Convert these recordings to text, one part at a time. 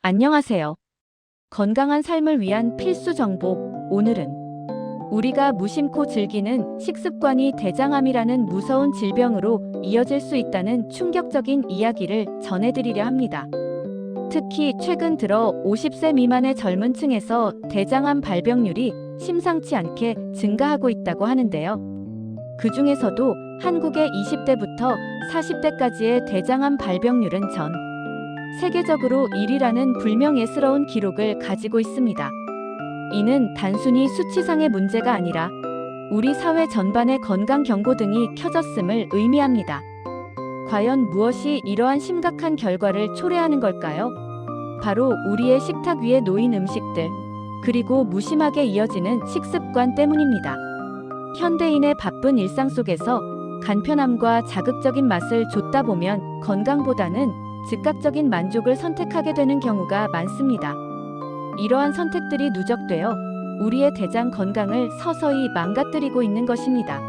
안녕하세요. 건강한 삶을 위한 필수 정보. 오늘은 우리가 무심코 즐기는 식습관이 대장암이라는 무서운 질병으로 이어질 수 있다는 충격적인 이야기를 전해드리려 합니다. 특히 최근 들어 50세 미만의 젊은 층에서 대장암 발병률이 심상치 않게 증가하고 있다고 하는데요. 그 중에서도 한국의 20대부터 40대까지의 대장암 발병률은 전 세계적으로 1위라는 불명예스러운 기록을 가지고 있습니다. 이는 단순히 수치상의 문제가 아니라 우리 사회 전반의 건강 경고등이 켜졌음을 의미합니다. 과연 무엇이 이러한 심각한 결과를 초래하는 걸까요? 바로 우리의 식탁 위에 놓인 음식들, 그리고 무심하게 이어지는 식습관 때문입니다. 현대인의 바쁜 일상 속에서 간편함과 자극적인 맛을 좇다 보면 건강보다는 즉각적인 만족을 선택하게 되는 경우가 많습니다. 이러한 선택들이 누적되어 우리의 대장 건강을 서서히 망가뜨리고 있는 것입니다.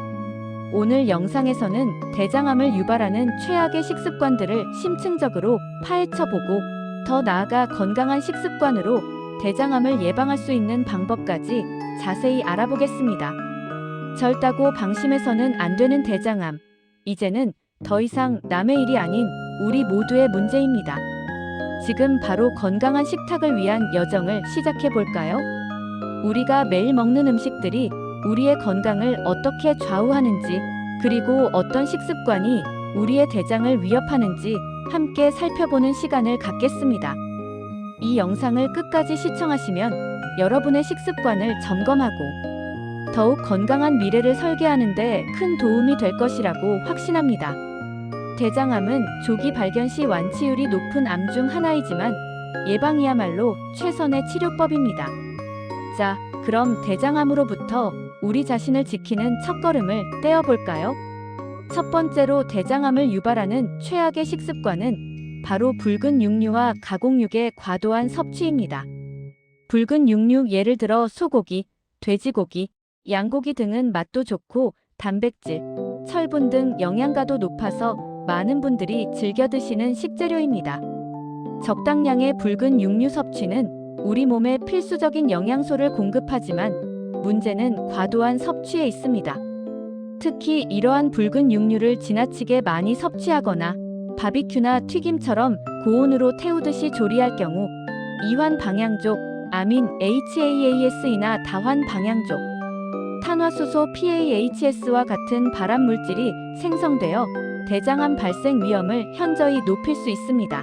오늘 영상에서는 대장암을 유발하는 최악의 식습관들을 심층적으로 파헤쳐보고, 더 나아가 건강한 식습관으로 대장암을 예방할 수 있는 방법까지 자세히 알아보겠습니다. 절다고 방심해서는 안 되는 대장암. 이제는 더 이상 남의 일이 아닌 우리 모두의 문제입니다. 지금 바로 건강한 식탁을 위한 여정을 시작해 볼까요? 우리가 매일 먹는 음식들이 우리의 건강을 어떻게 좌우하는지, 그리고 어떤 식습관이 우리의 대장을 위협하는지 함께 살펴보는 시간을 갖겠습니다. 이 영상을 끝까지 시청하시면 여러분의 식습관을 점검하고 더욱 건강한 미래를 설계하는 데 큰 도움이 될 것이라고 확신합니다. 대장암은 조기 발견 시 완치율이 높은 암 중 하나이지만 예방이야말로 최선의 치료법입니다. 자, 그럼 대장암으로부터 우리 자신을 지키는 첫걸음을 떼어볼까요? 첫 번째로 대장암을 유발하는 최악의 식습관은 바로 붉은 육류와 가공육의 과도한 섭취입니다. 붉은 육류, 예를 들어 소고기, 돼지고기, 양고기 등은 맛도 좋고 단백질, 철분 등 영양가도 높아서 많은 분들이 즐겨 드시는 식재료입니다. 적당량의 붉은 육류 섭취는 우리 몸에 필수적인 영양소를 공급하지만 문제는 과도한 섭취에 있습니다. 특히 이러한 붉은 육류를 지나치게 많이 섭취하거나 바비큐나 튀김처럼 고온으로 태우듯이 조리할 경우 이환 방향족, 아민 HAAS이나 다환 방향족, 탄화수소 PAHS와 같은 발암물질이 생성되어 대장암 발생 위험을 현저히 높일 수 있습니다.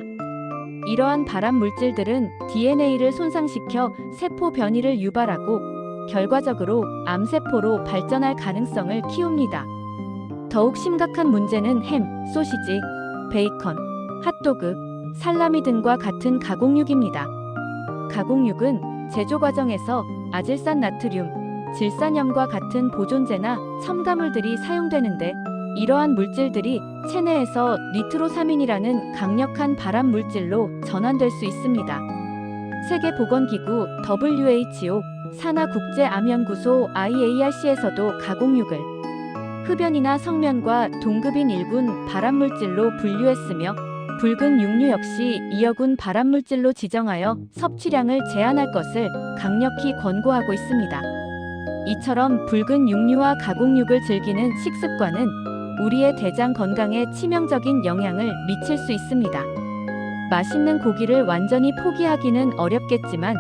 이러한 발암물질들은 DNA를 손상시켜 세포 변이를 유발하고 결과적으로 암세포로 발전할 가능성을 키웁니다. 더욱 심각한 문제는 햄, 소시지, 베이컨, 핫도그, 살라미 등과 같은 가공육입니다. 가공육은 제조 과정에서 아질산 나트륨, 질산염과 같은 보존제나 첨가물들이 사용되는데, 이러한 물질들이 체내에서 니트로사민이라는 강력한 발암 물질로 전환될 수 있습니다. 세계보건기구 WHO, 산하국제암연구소 IARC에서도 가공육을 흡연이나 성면과 동급인 1군 발암물질로 분류했으며, 붉은 육류 역시 2어군 발암물질로 지정하여 섭취량을 제한할 것을 강력히 권고하고 있습니다. 이처럼 붉은 육류와 가공육을 즐기는 식습관은 우리의 대장 건강에 치명적인 영향을 미칠 수 있습니다. 맛있는 고기를 완전히 포기하기는 어렵겠지만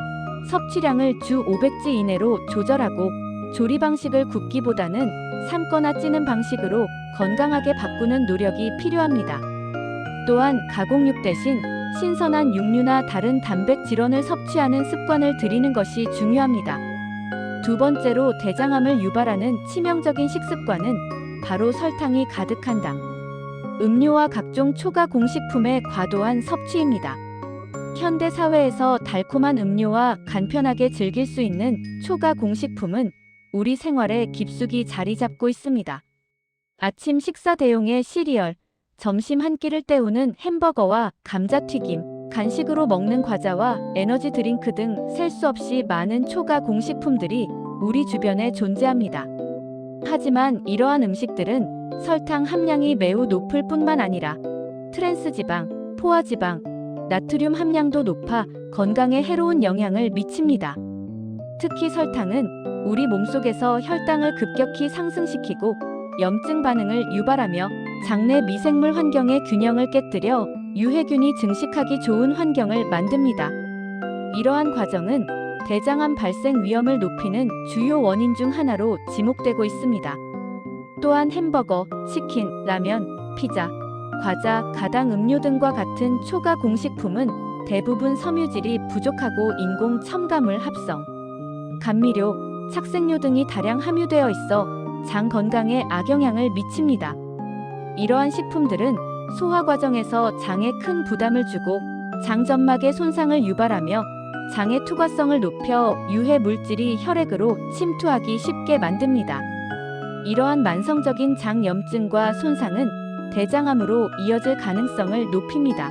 섭취량을 주 500지 이내로 조절하고, 조리 방식을 굽기보다는 삶거나 찌는 방식으로 건강하게 바꾸는 노력이 필요합니다. 또한 가공육 대신 신선한 육류나 다른 단백 질원을 섭취하는 습관을 들이는 것이 중요합니다. 두 번째로 대장암을 유발하는 치명적인 식습관은 바로 설탕이 가득한 당, 음료와 각종 초가 공식품의 과도한 섭취입니다. 현대 사회에서 달콤한 음료와 간편하게 즐길 수 있는 초가 공식품은 우리 생활에 깊숙이 자리 잡고 있습니다. 아침 식사 대용의 시리얼, 점심 한 끼를 때우는 햄버거와 감자튀김, 간식으로 먹는 과자와 에너지 드링크 등 셀 수 없이 많은 초가 공식품들이 우리 주변에 존재합니다. 하지만 이러한 음식들은 설탕 함량이 매우 높을 뿐만 아니라 트랜스지방, 포화지방, 나트륨 함량도 높아 건강에 해로운 영향을 미칩니다. 특히 설탕은 우리 몸속에서 혈당을 급격히 상승시키고 염증 반응을 유발하며 장내 미생물 환경의 균형을 깨뜨려 유해균이 증식하기 좋은 환경을 만듭니다. 이러한 과정은 대장암 발생 위험을 높이는 주요 원인 중 하나로 지목되고 있습니다. 또한 햄버거, 치킨, 라면, 피자, 과자, 가당 음료 등과 같은 초가 공식품은 대부분 섬유질이 부족하고 인공 첨가물 합성, 감미료, 착색료 등이 다량 함유되어 있어 장 건강에 악영향을 미칩니다. 이러한 식품들은 소화 과정에서 장에 큰 부담을 주고 장 점막의 손상을 유발하며 장의 투과성을 높여 유해 물질이 혈액으로 침투하기 쉽게 만듭니다. 이러한 만성적인 장 염증과 손상은 대장암으로 이어질 가능성을 높입니다.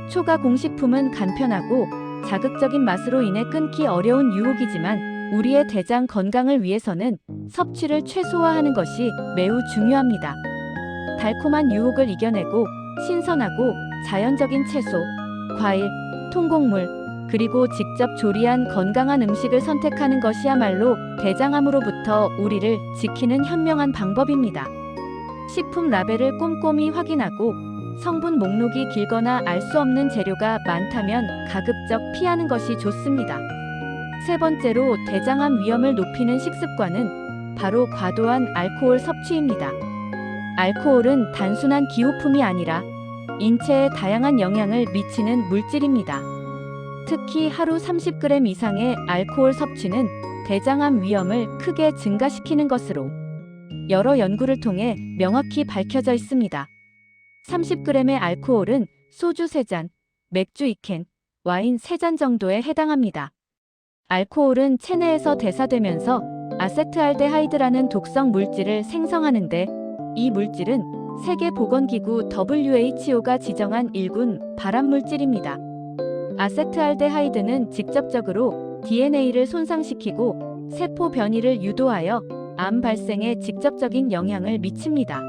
초가 공식품은 간편하고 자극적인 맛으로 인해 끊기 어려운 유혹이지만 우리의 대장 건강을 위해서는 섭취를 최소화하는 것이 매우 중요합니다. 달콤한 유혹을 이겨내고 신선하고 자연적인 채소, 과일, 통곡물, 그리고 직접 조리한 건강한 음식을 선택하는 것이야말로 대장암으로부터 우리를 지키는 현명한 방법입니다. 식품 라벨을 꼼꼼히 확인하고 성분 목록이 길거나 알 수 없는 재료가 많다면 가급적 피하는 것이 좋습니다. 세 번째로 대장암 위험을 높이는 식습관은 바로 과도한 알코올 섭취입니다. 알코올은 단순한 기호품이 아니라 인체에 다양한 영향을 미치는 물질입니다. 특히 하루 30g 이상의 알코올 섭취는 대장암 위험을 크게 증가시키는 것으로 여러 연구를 통해 명확히 밝혀져 있습니다. 30g의 알코올은 소주 3잔, 맥주 2캔, 와인 3잔 정도에 해당합니다. 알코올은 체내에서 대사되면서 아세트알데하이드라는 독성 물질을 생성하는데 이 물질은 세계보건기구 WHO가 지정한 1군 발암물질입니다. 아세트알데하이드는 직접적으로 DNA를 손상시키고 세포 변이를 유도하여 암 발생에 직접적인 영향을 미칩니다.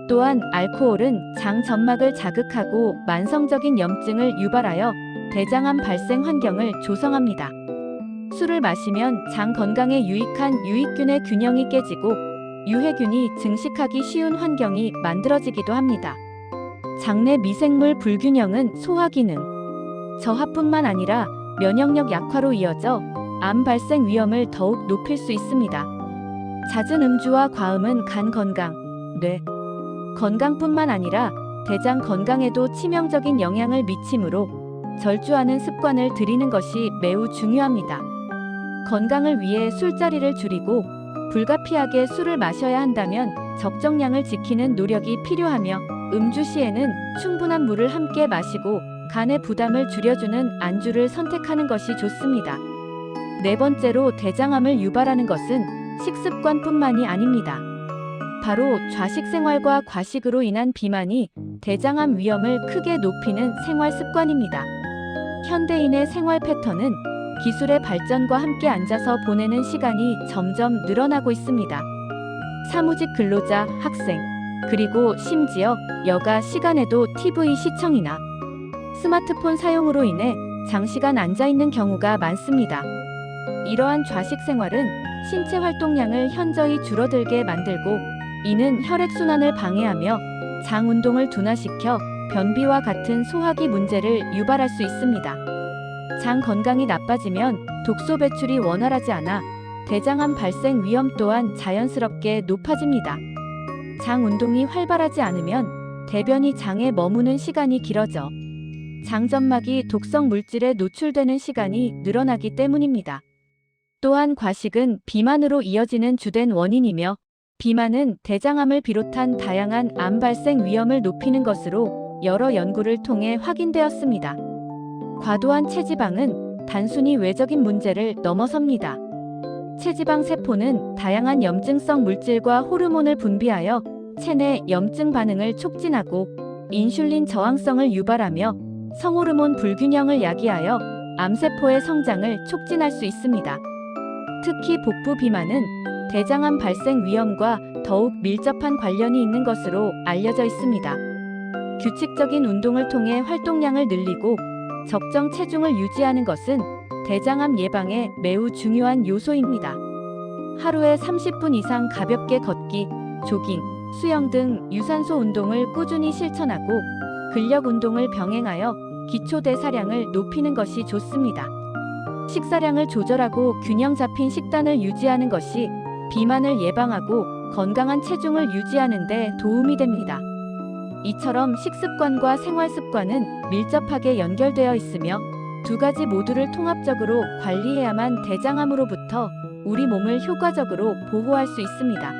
또한 알코올은 장 점막을 자극하고 만성적인 염증을 유발하여 대장암 발생 환경을 조성합니다. 술을 마시면 장 건강에 유익한 유익균의 균형이 깨지고 유해균이 증식하기 쉬운 환경이 만들어지기도 합니다. 장내 미생물 불균형은 소화 기능, 저하뿐만 아니라 면역력 약화로 이어져 암 발생 위험을 더욱 높일 수 있습니다. 잦은 음주와 과음은 간 건강, 뇌 건강뿐만 아니라 대장 건강에도 치명적인 영향을 미치므로 절주하는 습관을 들이는 것이 매우 중요합니다. 건강을 위해 술자리를 줄이고 불가피하게 술을 마셔야 한다면 적정량을 지키는 노력이 필요하며 음주 시에는 충분한 물을 함께 마시고 간의 부담을 줄여주는 안주를 선택하는 것이 좋습니다. 네 번째로 대장암을 유발하는 것은 식습관뿐만이 아닙니다. 바로 좌식 생활과 과식으로 인한 비만이 대장암 위험을 크게 높이는 생활 습관입니다. 현대인의 생활 패턴은 기술의 발전과 함께 앉아서 보내는 시간이 점점 늘어나고 있습니다. 사무직 근로자, 학생, 그리고 심지어 여가 시간에도 TV 시청이나 스마트폰 사용으로 인해 장시간 앉아있는 경우가 많습니다. 이러한 좌식 생활은 신체 활동량을 현저히 줄어들게 만들고 이는 혈액순환을 방해하며 장 운동을 둔화시켜 변비와 같은 소화기 문제를 유발할 수 있습니다. 장 건강이 나빠지면 독소 배출이 원활하지 않아 대장암 발생 위험 또한 자연스럽게 높아집니다. 장 운동이 활발하지 않으면 대변이 장에 머무는 시간이 길어져 장점막이 독성 물질에 노출되는 시간이 늘어나기 때문입니다. 또한 과식은 비만으로 이어지는 주된 원인이며 비만은 대장암을 비롯한 다양한 암 발생 위험을 높이는 것으로 여러 연구를 통해 확인되었습니다. 과도한 체지방은 단순히 외적인 문제를 넘어섭니다. 체지방 세포는 다양한 염증성 물질과 호르몬을 분비하여 체내 염증 반응을 촉진하고 인슐린 저항성을 유발하며 성호르몬 불균형을 야기하여 암세포의 성장을 촉진할 수 있습니다. 특히 복부 비만은 대장암 발생 위험과 더욱 밀접한 관련이 있는 것으로 알려져 있습니다. 규칙적인 운동을 통해 활동량을 늘리고 적정 체중을 유지하는 것은 대장암 예방에 매우 중요한 요소입니다. 하루에 30분 이상 가볍게 걷기, 조깅, 수영 등 유산소 운동을 꾸준히 실천하고 근력 운동을 병행하여 기초 대사량을 높이는 것이 좋습니다. 식사량을 조절하고 균형 잡힌 식단을 유지하는 것이 비만을 예방하고 건강한 체중을 유지하는 데 도움이 됩니다. 이처럼 식습관과 생활습관은 밀접하게 연결되어 있으며 두 가지 모두를 통합적으로 관리해야만 대장암으로부터 우리 몸을 효과적으로 보호할 수 있습니다.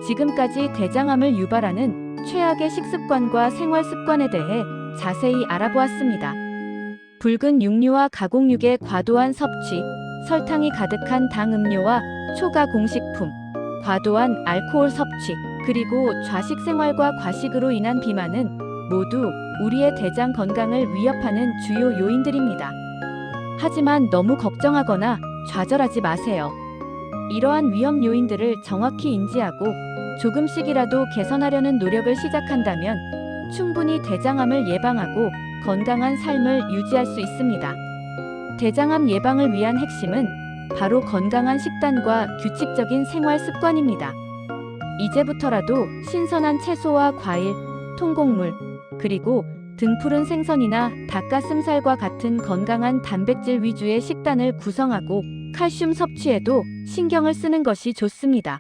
지금까지 대장암을 유발하는 최악의 식습관과 생활습관에 대해 자세히 알아보았습니다. 붉은 육류와 가공육의 과도한 섭취, 설탕이 가득한 당 음료와 초가공식품, 과도한 알코올 섭취, 그리고 좌식 생활과 과식으로 인한 비만은 모두 우리의 대장 건강을 위협하는 주요 요인들입니다. 하지만 너무 걱정하거나 좌절하지 마세요. 이러한 위험 요인들을 정확히 인지하고 조금씩이라도 개선하려는 노력을 시작한다면 충분히 대장암을 예방하고 건강한 삶을 유지할 수 있습니다. 대장암 예방을 위한 핵심은 바로 건강한 식단과 규칙적인 생활 습관입니다. 이제부터라도 신선한 채소와 과일, 통곡물, 그리고 등푸른 생선이나 닭가슴살과 같은 건강한 단백질 위주의 식단을 구성하고 칼슘 섭취에도 신경을 쓰는 것이 좋습니다.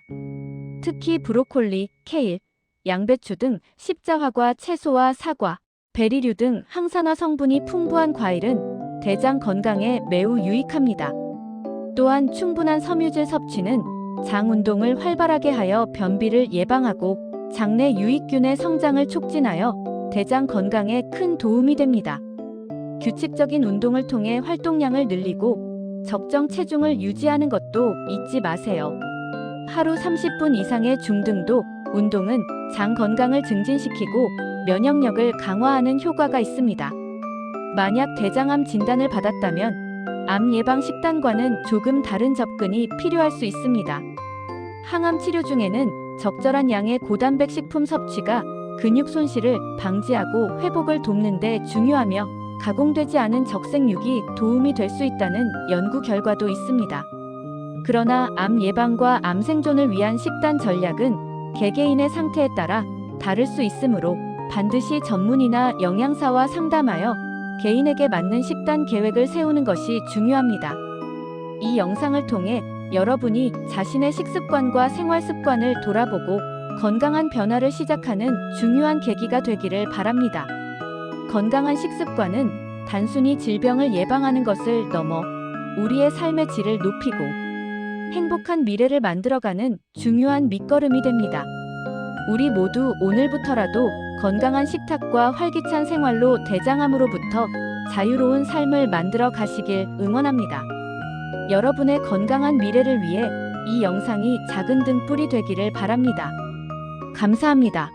특히 브로콜리, 케일, 양배추 등 십자화과 채소와 사과, 베리류 등 항산화 성분이 풍부한 과일은 대장 건강에 매우 유익합니다. 또한 충분한 섬유질 섭취는 장 운동을 활발하게 하여 변비를 예방하고 장내 유익균의 성장을 촉진하여 대장 건강에 큰 도움이 됩니다. 규칙적인 운동을 통해 활동량을 늘리고 적정 체중을 유지하는 것도 잊지 마세요. 하루 30분 이상의 중등도 운동은 장 건강을 증진시키고 면역력을 강화하는 효과가 있습니다. 만약 대장암 진단을 받았다면 암 예방 식단과는 조금 다른 접근이 필요할 수 있습니다. 항암 치료 중에는 적절한 양의 고단백 식품 섭취가 근육 손실을 방지하고 회복을 돕는 데 중요하며 가공되지 않은 적색육이 도움이 될 수 있다는 연구 결과도 있습니다. 그러나 암 예방과 암 생존을 위한 식단 전략은 개개인의 상태에 따라 다를 수 있으므로 반드시 전문의나 영양사와 상담하여 개인에게 맞는 식단 계획을 세우는 것이 중요합니다. 이 영상을 통해 여러분이 자신의 식습관과 생활습관을 돌아보고 건강한 변화를 시작하는 중요한 계기가 되기를 바랍니다. 건강한 식습관은 단순히 질병을 예방하는 것을 넘어 우리의 삶의 질을 높이고 행복한 미래를 만들어가는 중요한 밑거름이 됩니다. 우리 모두 오늘부터라도 건강한 식탁과 활기찬 생활로 대장암으로부터 자유로운 삶을 만들어 가시길 응원합니다. 여러분의 건강한 미래를 위해 이 영상이 작은 등불이 되기를 바랍니다. 감사합니다.